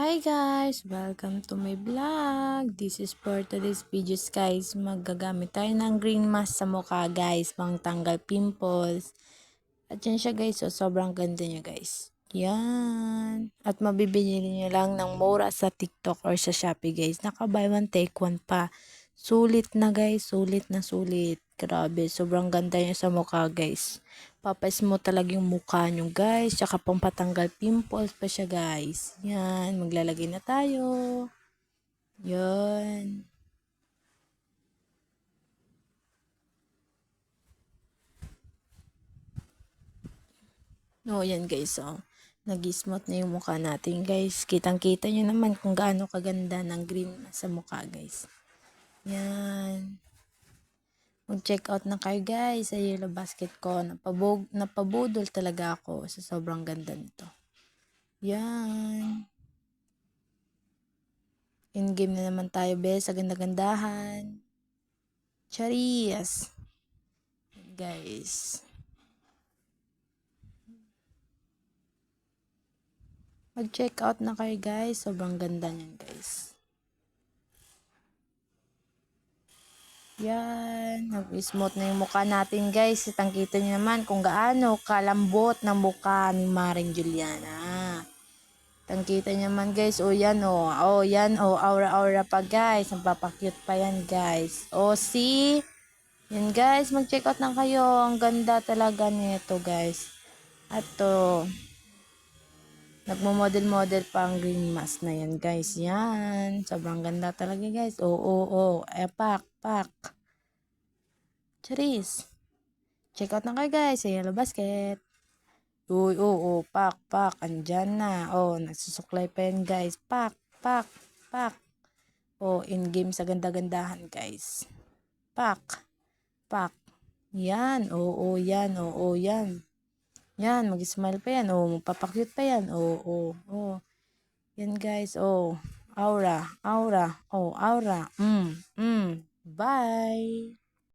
Hi guys! Welcome to my vlog. This is for today's videos guys. Magagamit tayo ng green mask sa mukha guys. Pangtanggal pimples. At yan siya guys. So, sobrang ganda niya guys. Yan. At mabibili niyo lang ng mura sa TikTok or sa Shopee guys. Naka buy one take one pa. Sulit na guys. Sulit na sulit. Grabe. Sobrang ganda niya sa mukha guys. Papais mo talaga yung mukha nyo guys. Tsaka pampatanggal pimples pa siya guys. Yan. Maglalagay na tayo. Yan. No, yan guys. Oh. Nag-smooth na yung mukha natin guys. Kitang-kita nyo naman kung gaano kaganda ng green sa mukha guys. Yan. Mag-check out na kayo guys sa Yellow Basket ko. Napabudol talaga ako sa sobrang ganda nito. Yan. In-game na naman tayo bes sa ganda-gandahan. Charis. Guys. Mag-check out na kayo guys. Sobrang ganda niyan guys. Yan. Nag-smooth na yung mukha natin guys. Kitang-kita nyo naman kung gaano kalambot ng mukha ni Maring Juliana. Kitang-kita nyo naman guys. O yan o. O yan o. Aura-aura pa guys. Nagpapakyut pa yan guys. O see? Yan guys. Mag-check out na kayo. Ang ganda talaga nito guys. At to. Nagmo-model-model pa ang green mask na yan guys. Yan. Sobrang ganda talaga guys. Oo. Pak. Charis. Check out na kayo guys sa Yellow Basket. Uy, pak. Andyan na. Nagsusuklay pa yan guys. Pak. In-game sa ganda-gandahan guys. Pak. Yan. Yan. Yan, mag-smile pa yan. Magpapakyut pa yan. Yan guys. Aura. Aura. Bye.